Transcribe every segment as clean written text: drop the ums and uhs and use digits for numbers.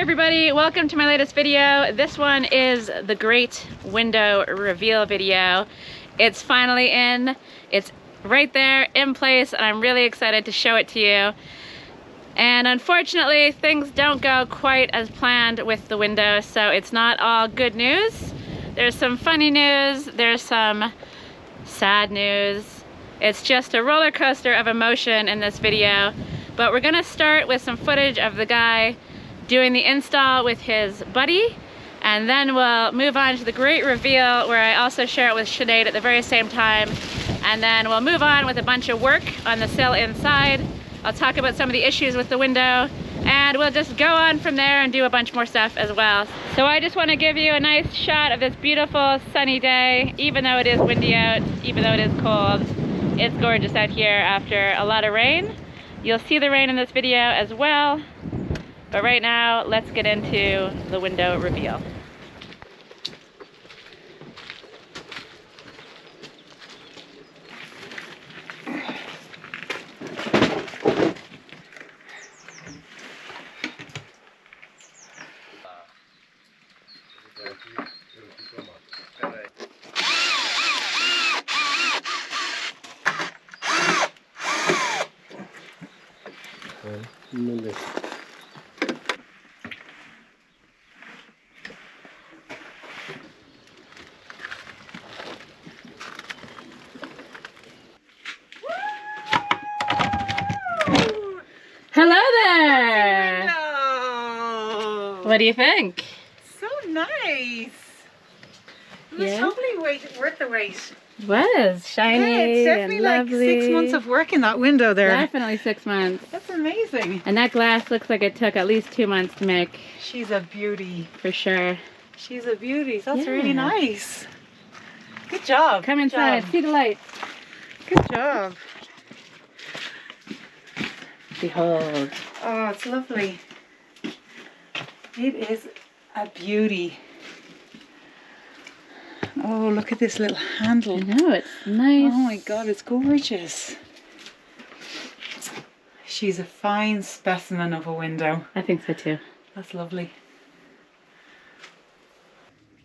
everybody, welcome to my latest video. This one is the great window reveal video. It's finally in. It's right there in place and I'm really excited to show it to you. And unfortunately, things don't go quite as planned with the window, so it's not all good news. There's some funny news, there's some sad news. It's just a roller coaster of emotion in this video. But we're gonna start with some footage of the guy doing the install with his buddy, and then we'll move on to the great reveal where I also share it with Sinead at the very same time, and then we'll move on with a bunch of work on the sill inside. I'll talk about some of the issues with the window, and we'll just go on from there and do a bunch more stuff as well. So I just want to give you a nice shot of this beautiful sunny day, even though it is windy out, even though it is cold. It's gorgeous out here after a lot of rain. You'll see the rain in this video as well. But right now, let's get into the window reveal. Hello there! Hello! What do you think? So nice! It was totally worth the wait. It was shiny, yeah, it's definitely and like lovely. 6 months of work in that window there. Definitely 6 months. That's amazing. And that glass looks like it took at least 2 months to make. She's a beauty. For sure. She's a beauty. That's really nice. Good job. Come inside, see the lights. Good job. Behold. Oh, it's lovely. It is a beauty. Oh, look at this little handle. I know, it's nice. Oh my God, it's gorgeous. She's a fine specimen of a window. I think so too. That's lovely.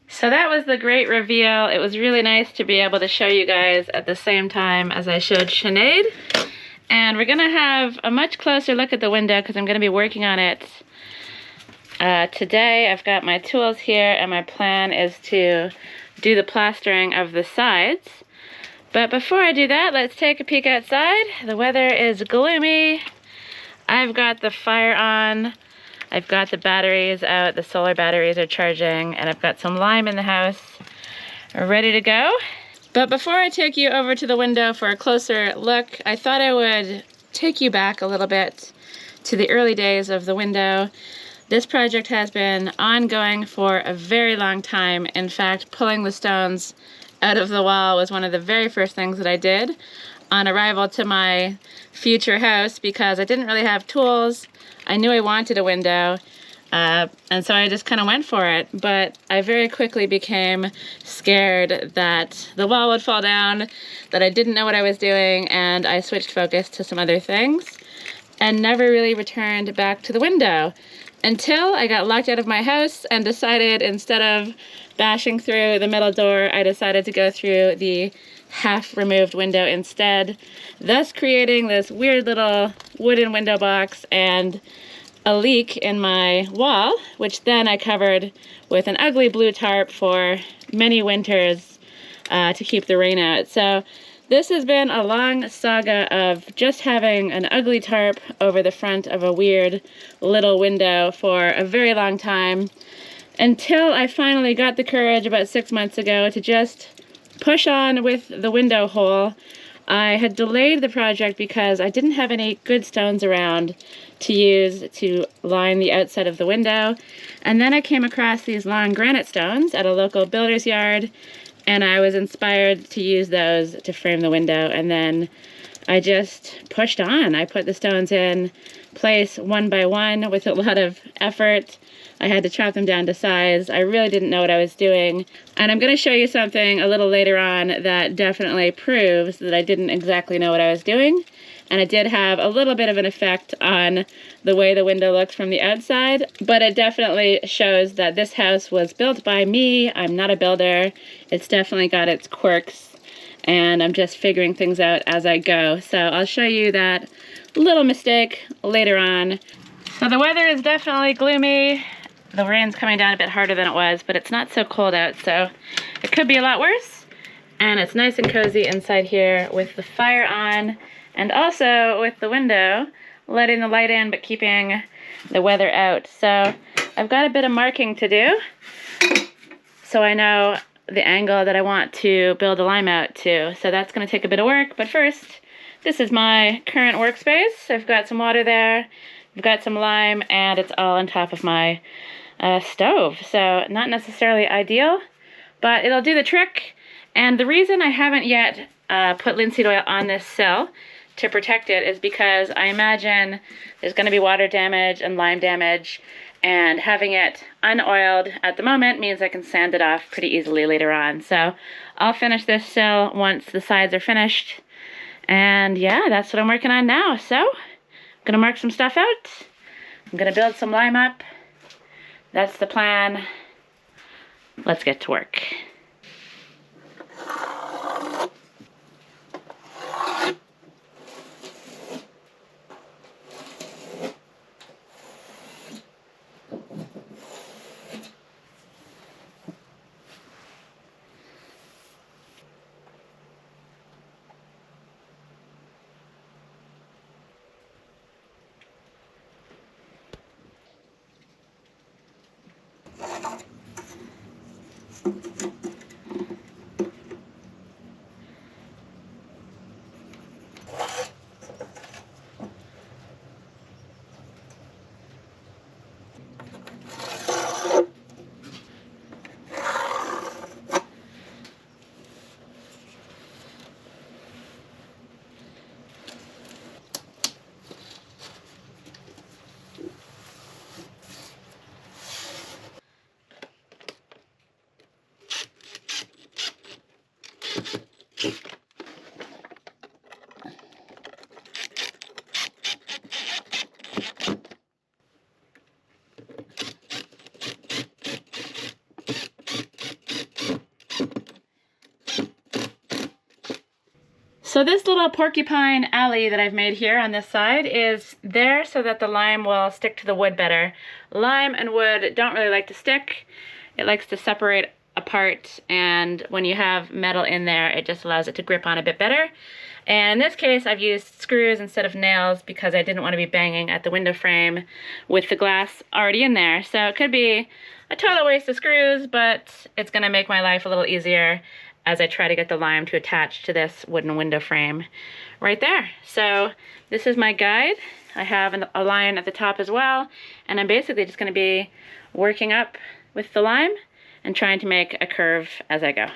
So that was the great reveal. It was really nice to be able to show you guys at the same time as I showed Sinead. And we're gonna have a much closer look at the window because I'm gonna be working on it today. I've got my tools here and my plan is to do the plastering of the sides. But before I do that, let's take a peek outside. The weather is gloomy. I've got the fire on. I've got the batteries out. The solar batteries are charging, and I've got some lime in the house ready to go. But before I take you over to the window for a closer look, I thought I would take you back a little bit to the early days of the window. This project has been ongoing for a very long time. In fact, pulling the stones out of the wall was one of the very first things that I did on arrival to my future house because I didn't really have tools. I knew I wanted a window. And so I just kind of went for it, but I very quickly became scared that the wall would fall down, that I didn't know what I was doing, and I switched focus to some other things and never really returned back to the window until I got locked out of my house and decided instead of bashing through the middle door, I decided to go through the half-removed window instead, thus creating this weird little wooden window box and a leak in my wall, which then I covered with an ugly blue tarp for many winters to keep the rain out. So this has been a long saga of just having an ugly tarp over the front of a weird little window for a very long time, until I finally got the courage about 6 months ago to just push on with the window hole. I had delayed the project because I didn't have any good stones around to use to line the outside of the window. And then I came across these long granite stones at a local builder's yard, and I was inspired to use those to frame the window. And then I just pushed on. I put the stones in place one by one with a lot of effort. I had to chop them down to size. I really didn't know what I was doing. And I'm going to show you something a little later on that definitely proves that I didn't exactly know what I was doing and it did have a little bit of an effect on the way the window looks from the outside, but it definitely shows that this house was built by me. I'm not a builder. It's definitely got its quirks, and I'm just figuring things out as I go. So I'll show you that little mistake later on. So the weather is definitely gloomy. The rain's coming down a bit harder than it was, but it's not so cold out, so it could be a lot worse. And it's nice and cozy inside here with the fire on, and also with the window, letting the light in but keeping the weather out. So I've got a bit of marking to do, so I know the angle that I want to build the lime out to. So that's going to take a bit of work, but first, this is my current workspace. I've got some water there, I've got some lime, and it's all on top of my stove. So not necessarily ideal, but it'll do the trick. And the reason I haven't yet put linseed oil on this sill to protect it is because I imagine there's going to be water damage and lime damage, and having it unoiled at the moment means I can sand it off pretty easily later on. So I'll finish this sill once the sides are finished. And yeah, that's what I'm working on now. So I'm going to mark some stuff out. I'm going to build some lime up. That's the plan. Let's get to work. So this little porcupine alley that I've made here on this side is there so that the lime will stick to the wood better. Lime and wood don't really like to stick. It likes to separate apart, and when you have metal in there, it just allows it to grip on a bit better. And in this case, I've used screws instead of nails because I didn't want to be banging at the window frame with the glass already in there. So it could be a total waste of screws, but it's going to make my life a little easier as I try to get the lime to attach to this wooden window frame right there. So this is my guide. I have a line at the top as well, and I'm basically just going to be working up with the lime and trying to make a curve as I go.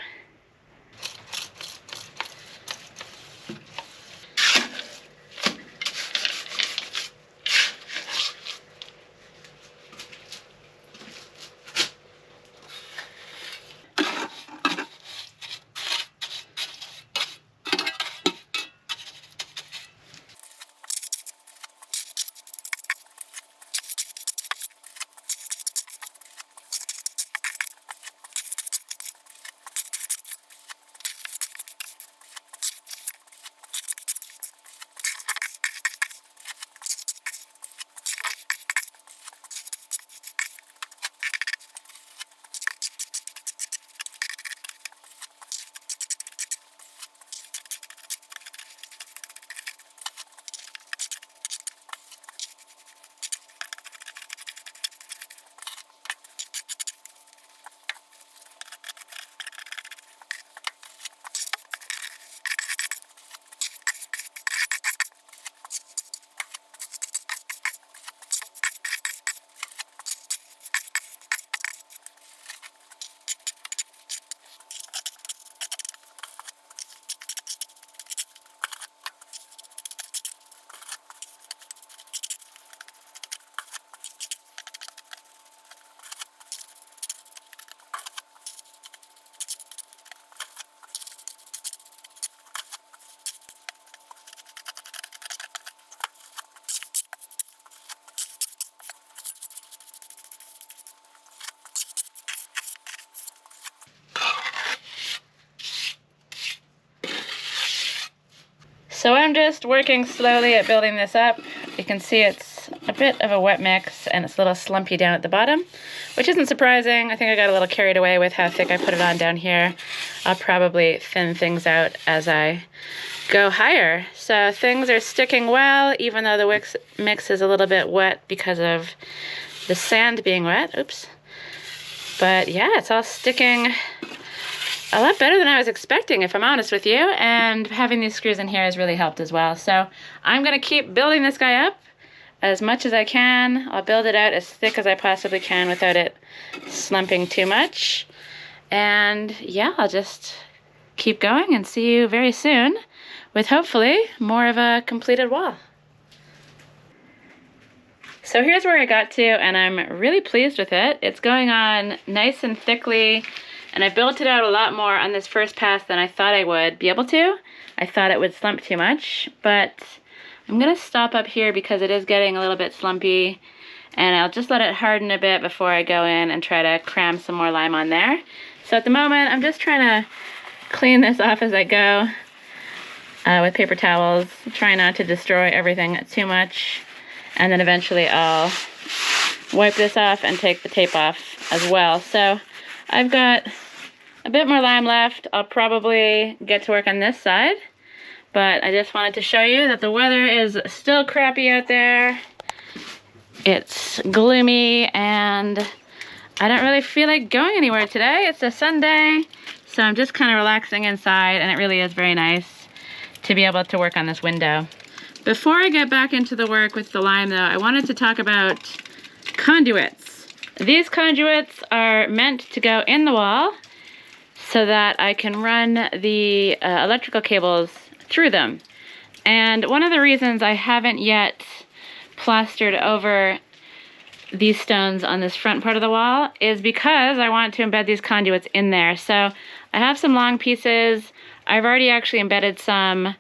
So I'm just working slowly at building this up. You can see it's a bit of a wet mix and it's a little slumpy down at the bottom, which isn't surprising. I think I got a little carried away with how thick I put it on down here. I'll probably thin things out as I go higher. So things are sticking well, even though the mix is a little bit wet because of the sand being wet. Oops. But yeah, it's all sticking a lot better than I was expecting, if I'm honest with you, and having these screws in here has really helped as well. So I'm gonna keep building this guy up as much as I can. I'll build it out as thick as I possibly can without it slumping too much. And yeah, I'll just keep going and see you very soon with hopefully more of a completed wall. So here's where I got to, and I'm really pleased with it. It's going on nice and thickly, and I built it out a lot more on this first pass than I thought I would be able to. I thought it would slump too much, but I'm gonna stop up here because it is getting a little bit slumpy, and I'll just let it harden a bit before I go in and try to cram some more lime on there. So at the moment, I'm just trying to clean this off as I go with paper towels, try not to destroy everything too much, and then eventually I'll wipe this off and take the tape off as well. So I've got a bit more lime left. I'll probably get to work on this side, but I just wanted to show you that the weather is still crappy out there. It's gloomy and I don't really feel like going anywhere today. It's a Sunday, so I'm just kind of relaxing inside, and it really is very nice to be able to work on this window. Before I get back into the work with the lime though, I wanted to talk about conduits. These conduits are meant to go in the wall so that I can run the electrical cables through them. And one of the reasons I haven't yet plastered over these stones on this front part of the wall is because I want to embed these conduits in there. So I have some long pieces. I've already actually embedded some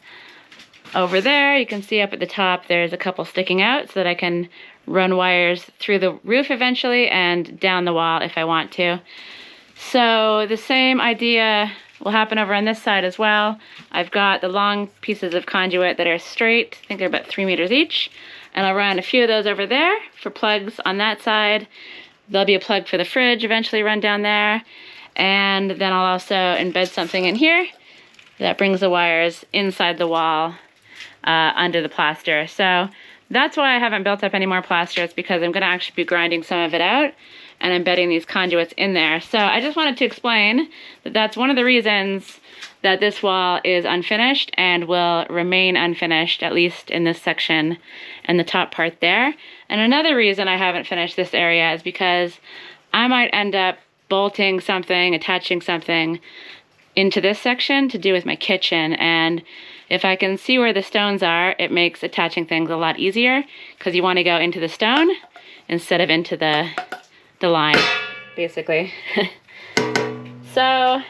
over there. You can see up at the top there's a couple sticking out so that I can run wires through the roof eventually and down the wall if I want to. So the same idea will happen over on this side as well. I've got the long pieces of conduit that are straight. I think they're about 3 meters each. And I'll run a few of those over there for plugs on that side. There'll be a plug for the fridge eventually run down there. And then I'll also embed something in here that brings the wires inside the wall under the plaster. So that's why I haven't built up any more plaster. It's because I'm going to actually be grinding some of it out and embedding these conduits in there. So I just wanted to explain that that's one of the reasons that this wall is unfinished and will remain unfinished, at least in this section and the top part there. And another reason I haven't finished this area is because I might end up bolting something, attaching something into this section to do with my kitchen. And if I can see where the stones are, it makes attaching things a lot easier because you want to go into the stone instead of into the line, basically. So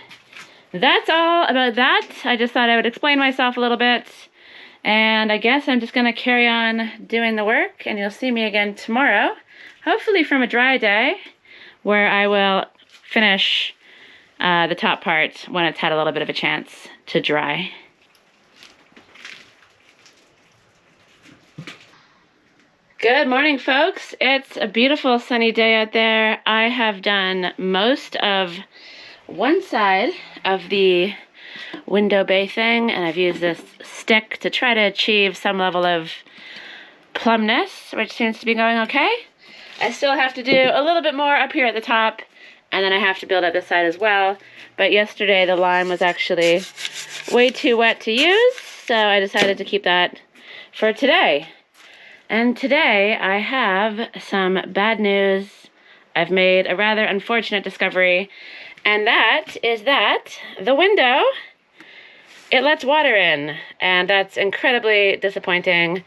that's all about that. I just thought I would explain myself a little bit. And I guess I'm just going to carry on doing the work, and you'll see me again tomorrow, hopefully from a dry day, where I will finish the top part when it's had a little bit of a chance to dry. Good morning, folks. It's a beautiful sunny day out there. I have done most of one side of the window bay thing, and I've used this stick to try to achieve some level of plumbness, which seems to be going okay. I still have to do a little bit more up here at the top, and then I have to build up this side as well. But yesterday the lime was actually way too wet to use, so I decided to keep that for today. And today I have some bad news. I've made a rather unfortunate discovery, and that is that the window, it lets water in, and that's incredibly disappointing.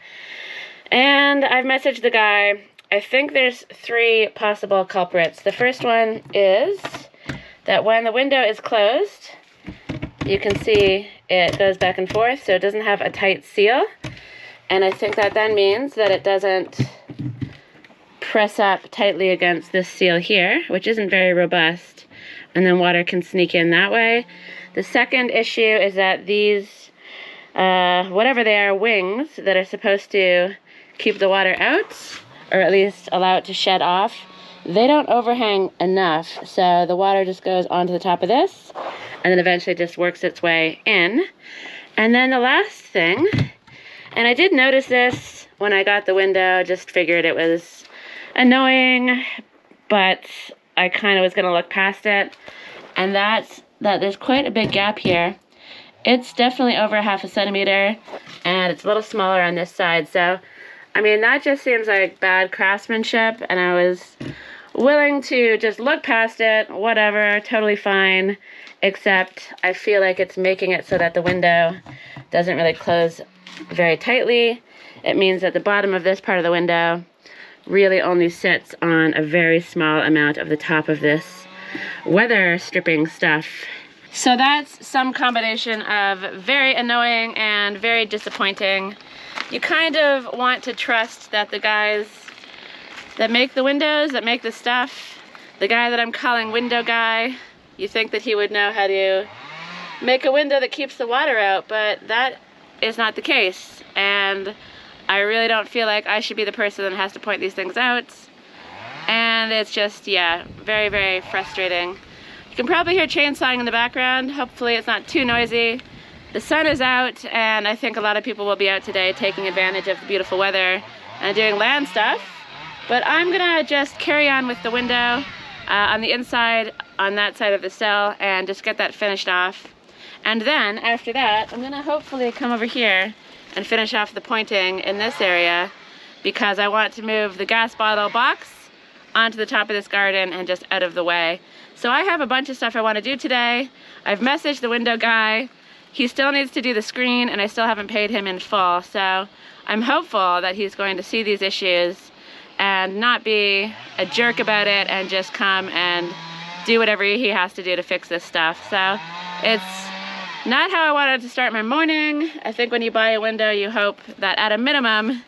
And I've messaged the guy. I think there's 3 possible culprits. The first one is that when the window is closed, you can see it goes back and forth, so it doesn't have a tight seal. And I think that then means that it doesn't press up tightly against this seal here, which isn't very robust, and then water can sneak in that way. The second issue is that these whatever they are, wings that are supposed to keep the water out, or at least allow it to shed off. They don't overhang enough, so the water just goes onto the top of this, and then eventually just works its way in. And then the last thing, and I did notice this when I got the window, just figured it was annoying, but I kind of was going to look past it, and that's that there's quite a big gap here. It's definitely over 1/2 centimeter, and it's a little smaller on this side, so I mean, that just seems like bad craftsmanship, and I was willing to just look past it, whatever, totally fine, except I feel like it's making it so that the window doesn't really close very tightly. It means that the bottom of this part of the window really only sits on a very small amount of the top of this weather stripping stuff. So that's some combination of very annoying and very disappointing. You kind of want to trust that the guys that make the windows, that make the stuff, the guy that I'm calling window guy, you think that he would know how to make a window that keeps the water out, but that is not the case. And I really don't feel like I should be the person that has to point these things out. And it's just, yeah, very, very frustrating. You can probably hear chainsawing in the background. Hopefully it's not too noisy. The sun is out, and I think a lot of people will be out today taking advantage of the beautiful weather and doing land stuff. But I'm gonna just carry on with the window on the inside, on that side of the cell, and just get that finished off. And then, after that, I'm gonna hopefully come over here and finish off the pointing in this area, because I want to move the gas bottle box onto the top of this garden and just out of the way. So I have a bunch of stuff I want to do today. I've messaged the window guy. He still needs to do the screen, and I still haven't paid him in full. So I'm hopeful that he's going to see these issues and not be a jerk about it and just come and do whatever he has to do to fix this stuff. So it's not how I wanted to start my morning. I think when you buy a window, you hope that at a minimum,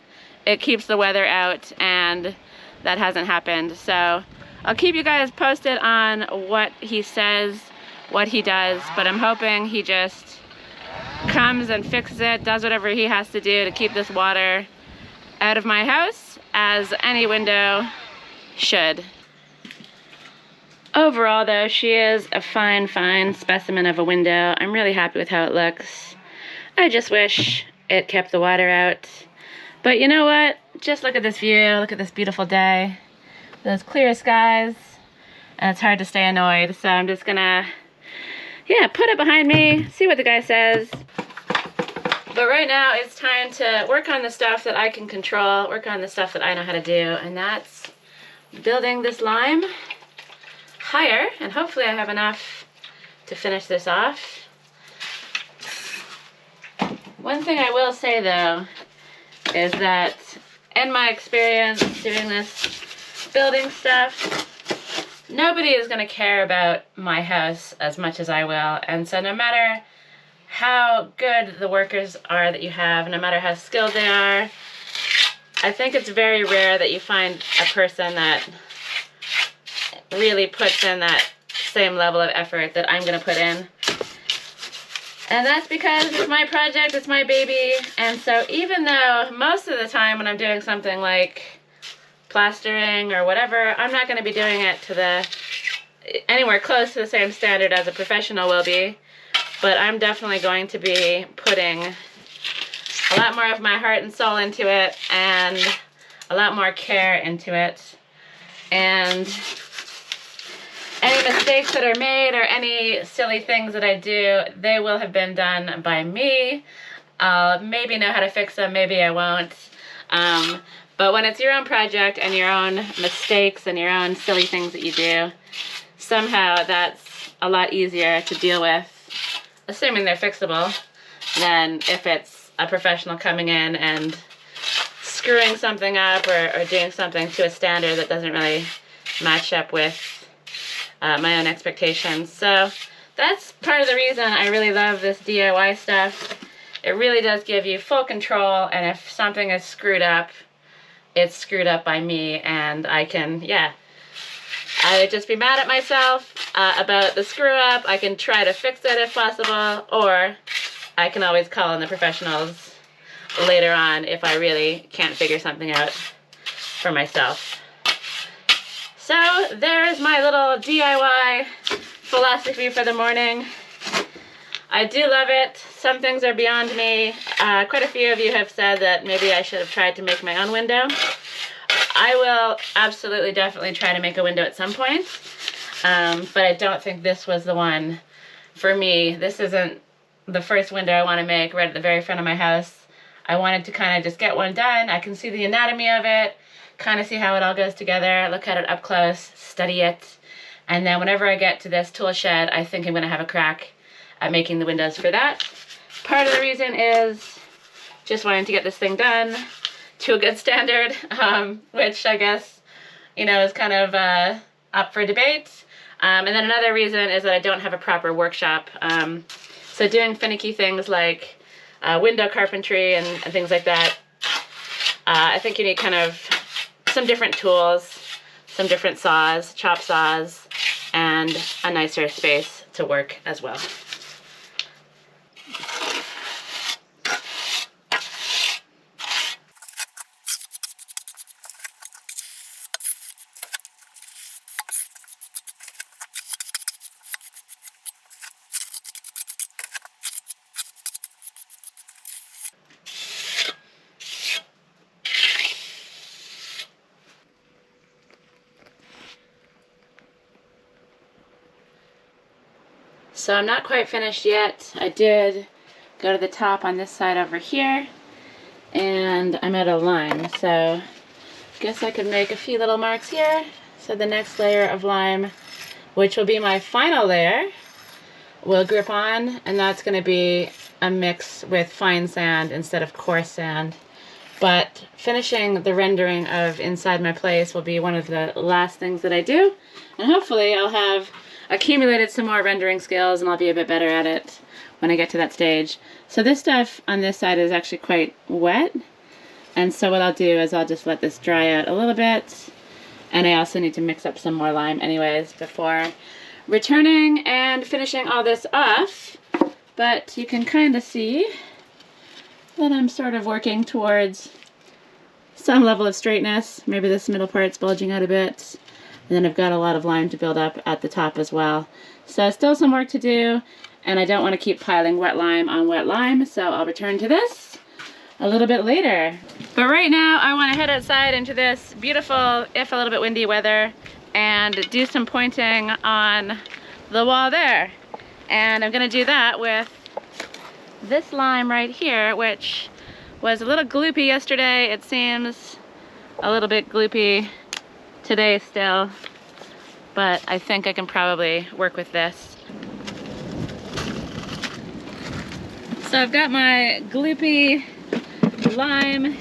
it keeps the weather out, and that hasn't happened. So I'll keep you guys posted on what he says, what he does, but I'm hoping he just comes and fixes it, does whatever he has to do to keep this water out of my house, as any window should. Overall though, she is a fine, fine specimen of a window. I'm really happy with how it looks. I just wish it kept the water out. But you know what? Just look at this view, look at this beautiful day. Those clear skies, and it's hard to stay annoyed, so I'm just gonna, yeah, put it behind me, see what the guy says. But right now it's time to work on the stuff that I can control, work on the stuff that I know how to do, and that's building this lime higher, and hopefully I have enough to finish this off. One thing I will say though is that in my experience doing this building stuff, nobody is going to care about my house as much as I will, and so no matter how good the workers are that you have, no matter how skilled they are, I think it's very rare that you find a person that really puts in that same level of effort that I'm going to put in. And that's because it's my project, it's my baby, and so even though most of the time when I'm doing something like plastering or whatever, I'm not going to be doing it to anywhere close to the same standard as a professional will be, but I'm definitely going to be putting a lot more of my heart and soul into it, and a lot more care into it. And any mistakes that are made or any silly things that I do, they will have been done by me. I'll maybe know how to fix them, maybe I won't. But when it's your own project and your own mistakes and your own silly things that you do, somehow that's a lot easier to deal with, assuming they're fixable, than if it's a professional coming in and screwing something up or doing something to a standard that doesn't really match up with my own expectations. So that's part of the reason I really love this DIY stuff. It really does give you full control, and if something is screwed up, it's screwed up by me, and I can, yeah, I would just be mad at myself about the screw up. I can try to fix it if possible, or I can always call in the professionals later on if I really can't figure something out for myself. So there's my little DIY philosophy for the morning. I do love it. Some things are beyond me. Quite a few of you have said that maybe I should have tried to make my own window. I will absolutely, definitely try to make a window at some point, but I don't think this was the one for me. This isn't the first window I want to make right at the very front of my house. I wanted to kind of just get one done. I can see the anatomy of it, kind of see how it all goes together, look at it up close, study it, and then whenever I get to this tool shed, I think I'm going to have a crack at making the windows for that. Part of the reason is just wanting to get this thing done to a good standard, which I guess, you know, is kind of up for debate. And then another reason is that I don't have a proper workshop. So doing finicky things like window carpentry and things like that, I think you need kind of some different tools, some different saws, chop saws, and a nicer space to work as well. So I'm not quite finished yet. I did go to the top on this side over here, and I'm at a line, so I guess I could make a few little marks here. So the next layer of lime, which will be my final layer, will grip on, and that's going to be a mix with fine sand instead of coarse sand. But finishing the rendering of inside my place will be one of the last things that I do, and hopefully I'll have accumulated some more rendering skills and I'll be a bit better at it when I get to that stage. So this stuff on this side is actually quite wet, and so what I'll do is I'll just let this dry out a little bit, and I also need to mix up some more lime anyways before returning and finishing all this off. But you can kind of see that I'm sort of working towards some level of straightness. Maybe this middle part's bulging out a bit. And then I've got a lot of lime to build up at the top as well. So still some work to do, and I don't want to keep piling wet lime on wet lime, so I'll return to this a little bit later. But right now I want to head outside into this beautiful, if a little bit windy weather, and do some pointing on the wall there. And I'm going to do that with this lime right here, which was a little gloopy yesterday. It seems a little bit gloopy today still, but I think I can probably work with this. So I've got my gloopy lime,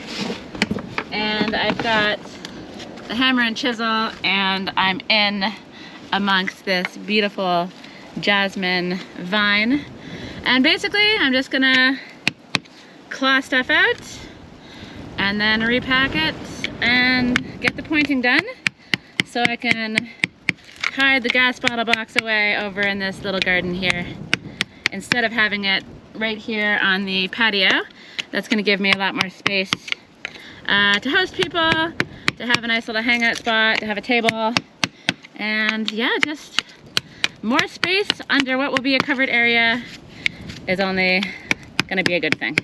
and I've got the hammer and chisel, and I'm in amongst this beautiful jasmine vine. And basically I'm just gonna claw stuff out and then repack it and get the pointing done, so I can hide the gas bottle box away over in this little garden here, instead of having it right here on the patio. That's going to give me a lot more space to host people, to have a nice little hangout spot, to have a table, and yeah, just more space under what will be a covered area is only going to be a good thing.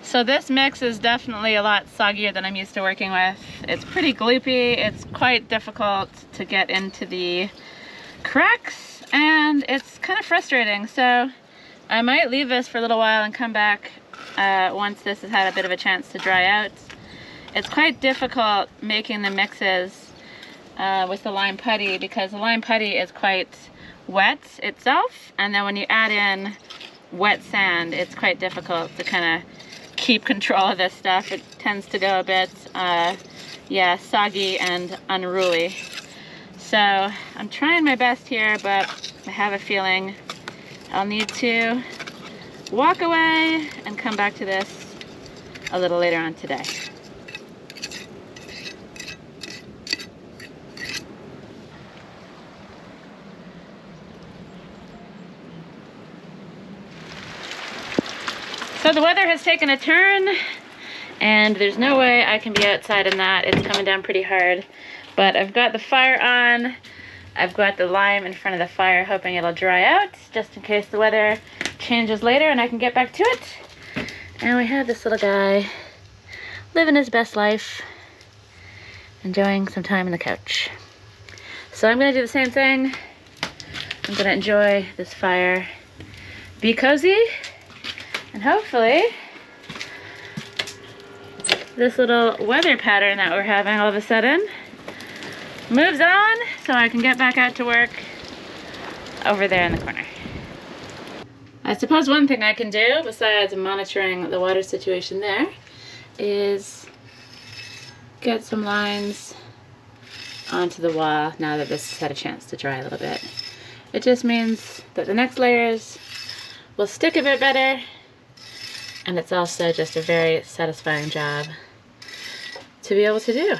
So this mix is definitely a lot soggier than I'm used to working with. It's pretty gloopy, it's quite difficult to get into the cracks, and it's kind of frustrating. So I might leave this for a little while and come back once this has had a bit of a chance to dry out. It's quite difficult making the mixes with the lime putty because the lime putty is quite wet itself, and then when you add in wet sand, it's quite difficult to kind of keep control of this stuff. It tends to go a bit, yeah, soggy and unruly. So I'm trying my best here, but I have a feeling I'll need to walk away and come back to this a little later on today. So the weather has taken a turn, and there's no way I can be outside in that. It's coming down pretty hard. But I've got the fire on. I've got the lime in front of the fire, hoping it'll dry out, just in case the weather changes later and I can get back to it. And we have this little guy living his best life, enjoying some time on the couch. So I'm gonna do the same thing. I'm gonna enjoy this fire, be cozy, and hopefully this little weather pattern that we're having all of a sudden moves on so I can get back out to work over there in the corner. I suppose one thing I can do besides monitoring the water situation there is get some lines onto the wall now that this has had a chance to dry a little bit. It just means that the next layers will stick a bit better, and it's also just a very satisfying job to be able to do.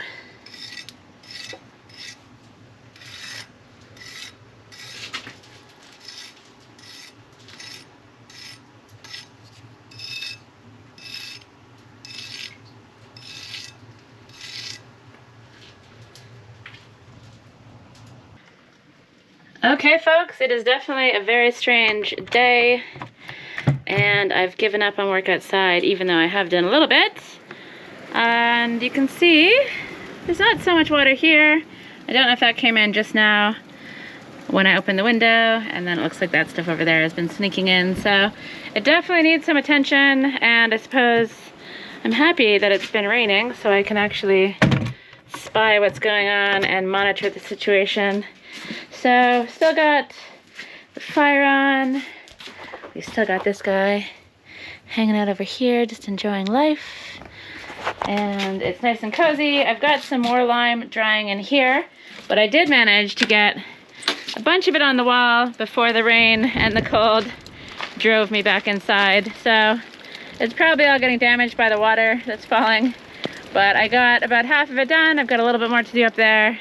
Okay folks, it is definitely a very strange day, and I've given up on work outside even though I have done a little bit. And you can see there's not so much water here. I don't know if that came in just now when I opened the window, and then it looks like that stuff over there has been sneaking in. So it definitely needs some attention, and I suppose I'm happy that it's been raining so I can actually spy what's going on and monitor the situation. So still got the fire on. We still got this guy hanging out over here, just enjoying life. And it's nice and cozy. I've got some more lime drying in here, but I did manage to get a bunch of it on the wall before the rain and the cold drove me back inside. So it's probably all getting damaged by the water that's falling, but I got about half of it done. I've got a little bit more to do up there,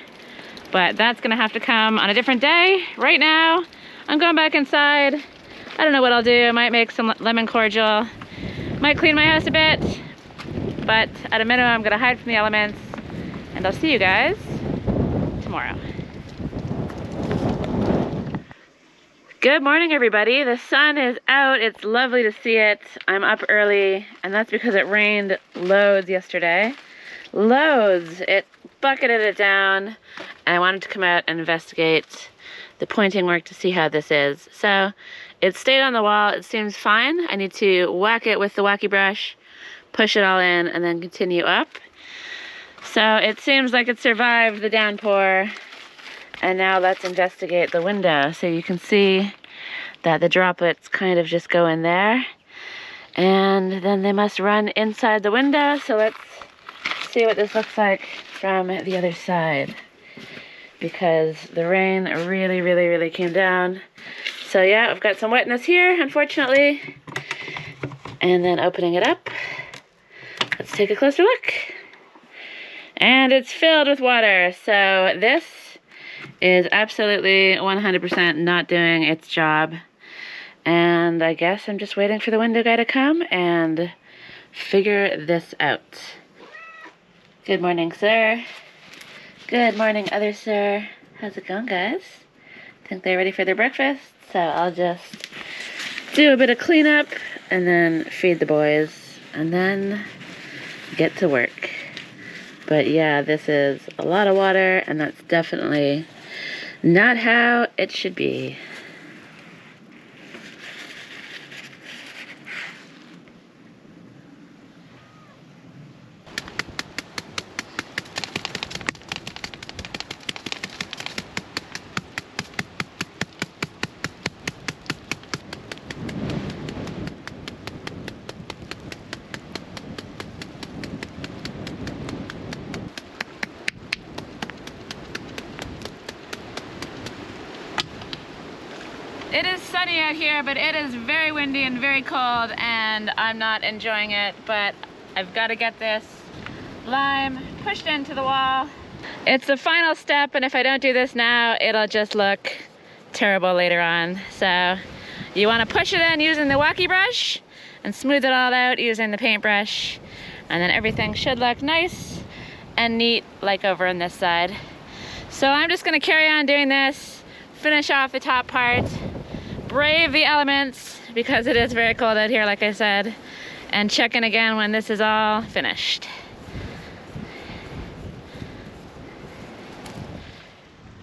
but that's gonna have to come on a different day. Right now, I'm going back inside. I don't know what I'll do. I might make some lemon cordial, might clean my house a bit, but at a minimum, I'm gonna hide from the elements, and I'll see you guys tomorrow. Good morning, everybody. The sun is out. It's lovely to see it. I'm up early, and that's because it rained loads yesterday. Loads. It bucketed it down, and I wanted to come out and investigate the pointing work to see how this is. So it stayed on the wall. It seems fine. I need to whack it with the wacky brush, push it all in, and then continue up. So it seems like it survived the downpour. And now let's investigate the window. So you can see that the droplets kind of just go in there, and then they must run inside the window. So let's see what this looks like from the other side, because the rain really came down. So yeah, I've got some wetness here, unfortunately. And then opening it up, let's take a closer look. And it's filled with water. So this is absolutely 100% not doing its job. And I guess I'm just waiting for the window guy to come and figure this out. Good morning, sir. Good morning, other sir. How's it going, guys? Think they're ready for their breakfast? So I'll just do a bit of cleanup and then feed the boys, and then get to work. But yeah, this is a lot of water, and that's definitely not how it should be. It is sunny out here, but it is very windy and very cold, and I'm not enjoying it, but I've got to get this lime pushed into the wall. It's the final step, and if I don't do this now, it'll just look terrible later on. So you want to push it in using the wacky brush and smooth it all out using the paintbrush, and then everything should look nice and neat like over on this side. So I'm just going to carry on doing this, finish off the top part, brave the elements because it is very cold out here, like I said, and check in again when this is all finished.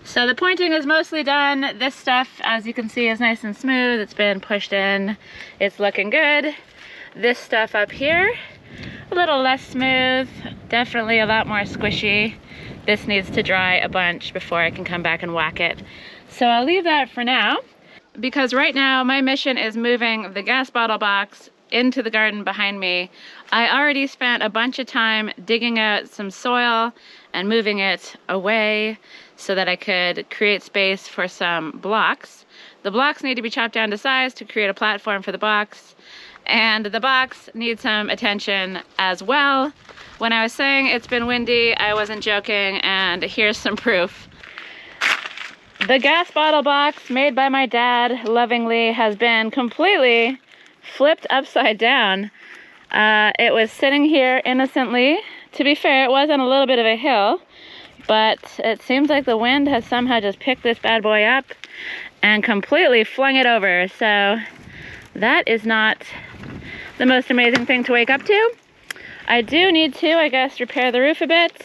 So the pointing is mostly done. This stuff, as you can see, is nice and smooth. It's been pushed in. It's looking good. This stuff up here, a little less smooth, definitely a lot more squishy. This needs to dry a bunch before I can come back and whack it. So I'll leave that for now, because right now my mission is moving the gas bottle box into the garden behind me. I already spent a bunch of time digging out some soil and moving it away so that I could create space for some blocks. The blocks need to be chopped down to size to create a platform for the box, and the box needs some attention as well. When I was saying it's been windy, I wasn't joking, and here's some proof. The gas bottle box made by my dad lovingly has been completely flipped upside down. It was sitting here innocently. To be fair, it was on a little bit of a hill, but it seems like the wind has somehow just picked this bad boy up and completely flung it over. So that is not the most amazing thing to wake up to. I do need to, I guess, repair the roof a bit,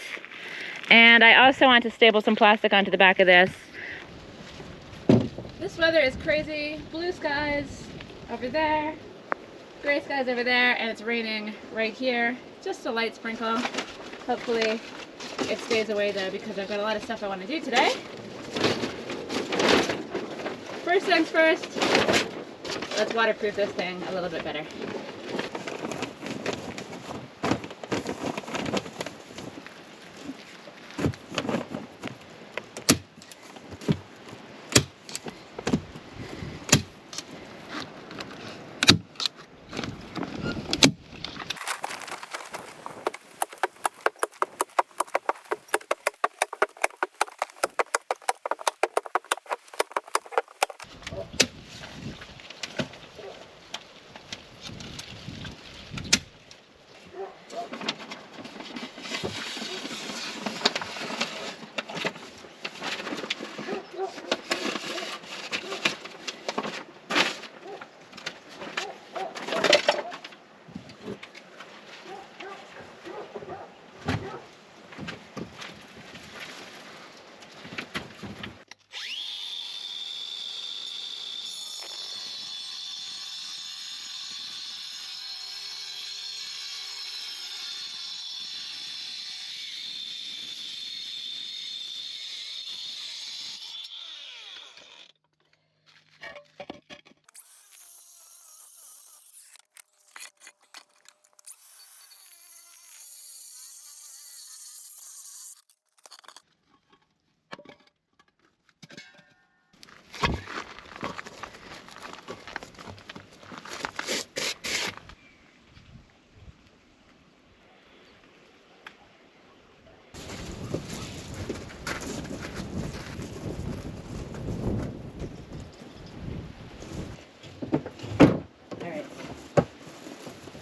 and I also want to staple some plastic onto the back of this. This weather is crazy. Blue skies over there, gray skies over there, and it's raining right here. Just a light sprinkle. Hopefully it stays away though, because I've got a lot of stuff I want to do today. First things first, let's waterproof this thing a little bit better.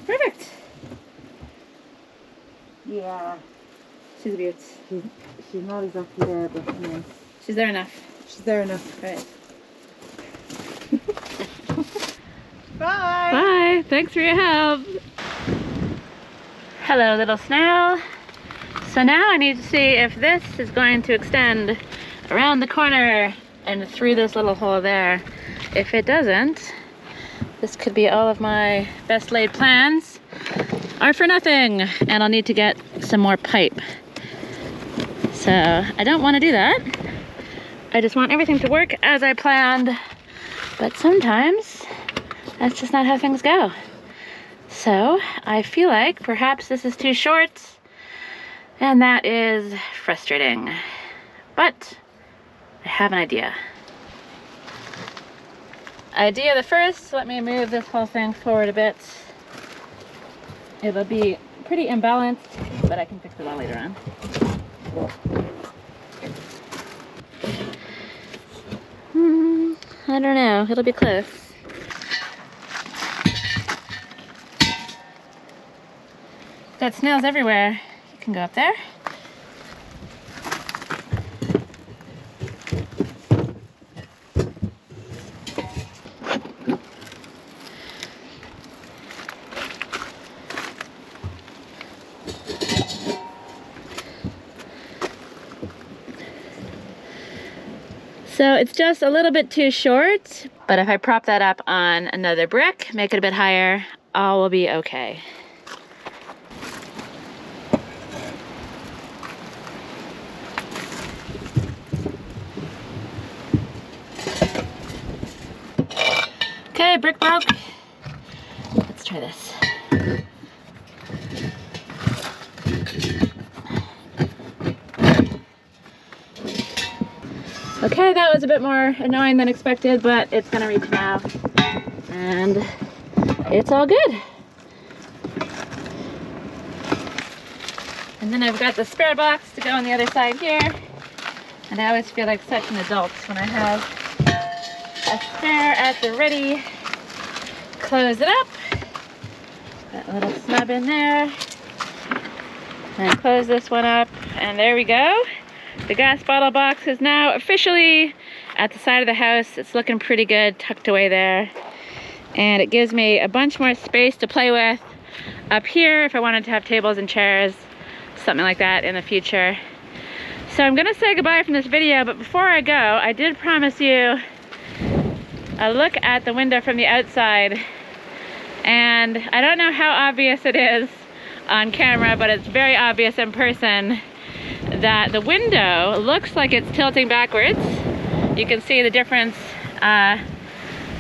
Perfect. Yeah. She's a beaut. She's not exactly there, but yeah. She's there enough. She's there enough. Right. Bye. Bye. Thanks for your help. Hello, little snail. So now I need to see if this is going to extend around the corner and through this little hole there. If it doesn't, this could be all of my best laid plans are for nothing, and I'll need to get some more pipe. So I don't want to do that. I just want everything to work as I planned, but sometimes that's just not how things go. So I feel like perhaps this is too short, and that is frustrating. But I have an idea. Idea the first, let me move this whole thing forward a bit. It'll be pretty imbalanced, but I can fix it all later on. I don't know, it'll be close. Got snails everywhere. You can go up there. So it's just a little bit too short, but if I prop that up on another brick, make it a bit higher, all will be okay. Okay, brick broke. Let's try this. Okay, that was a bit more annoying than expected, but it's gonna reach now. And it's all good. And then I've got the spare box to go on the other side here. And I always feel like such an adult when I have a spare at the ready. Close it up. That little snub in there. And close this one up. And there we go. The gas bottle box is now officially at the side of the house. It's looking pretty good, tucked away there. And it gives me a bunch more space to play with up here if I wanted to have tables and chairs, something like that in the future. So I'm gonna say goodbye from this video, but before I go, I did promise you a look at the window from the outside. And I don't know how obvious it is on camera, but it's very obvious in person that the window looks like it's tilting backwards. You can see the difference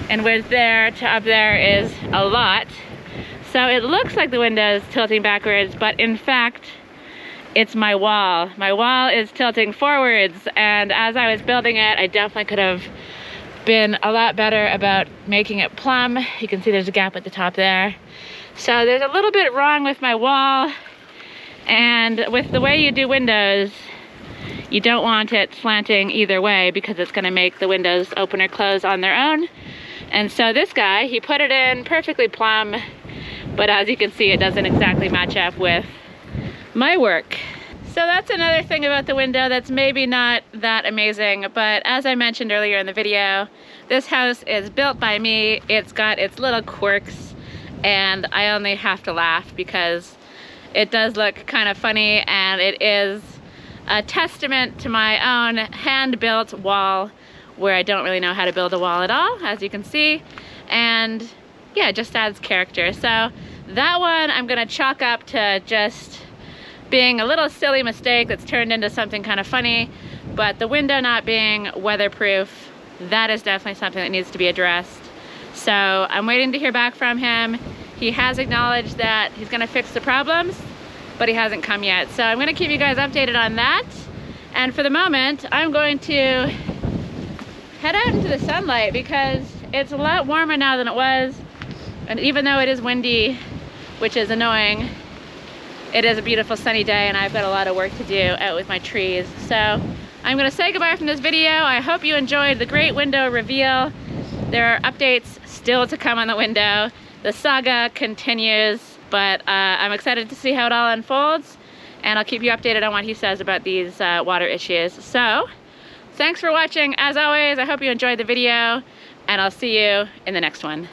in width there to up there is a lot. So it looks like the window is tilting backwards, but in fact, it's my wall. My wall is tilting forwards, and as I was building it, I definitely could have been a lot better about making it plumb. You can see there's a gap at the top there. So there's a little bit wrong with my wall. And with the way you do windows, you don't want it slanting either way because it's gonna make the windows open or close on their own. And so this guy, he put it in perfectly plumb, but as you can see, it doesn't exactly match up with my work. So that's another thing about the window that's maybe not that amazing, but as I mentioned earlier in the video, this house is built by me. It's got its little quirks, and I only have to laugh because it does look kind of funny, and it is a testament to my own hand-built wall where I don't really know how to build a wall at all, as you can see. And yeah, it just adds character. So that one I'm gonna chalk up to just being a little silly mistake that's turned into something kind of funny. But the window not being weatherproof, that is definitely something that needs to be addressed. So I'm waiting to hear back from him. He has acknowledged that he's gonna fix the problems, but he hasn't come yet. So I'm gonna keep you guys updated on that. And for the moment, I'm going to head out into the sunlight because it's a lot warmer now than it was. And even though it is windy, which is annoying, it is a beautiful sunny day, and I've got a lot of work to do out with my trees. So I'm gonna say goodbye from this video. I hope you enjoyed the great window reveal. There are updates still to come on the window. The saga continues, but I'm excited to see how it all unfolds, and I'll keep you updated on what he says about these water issues. So thanks for watching. As always, I hope you enjoyed the video, and I'll see you in the next one.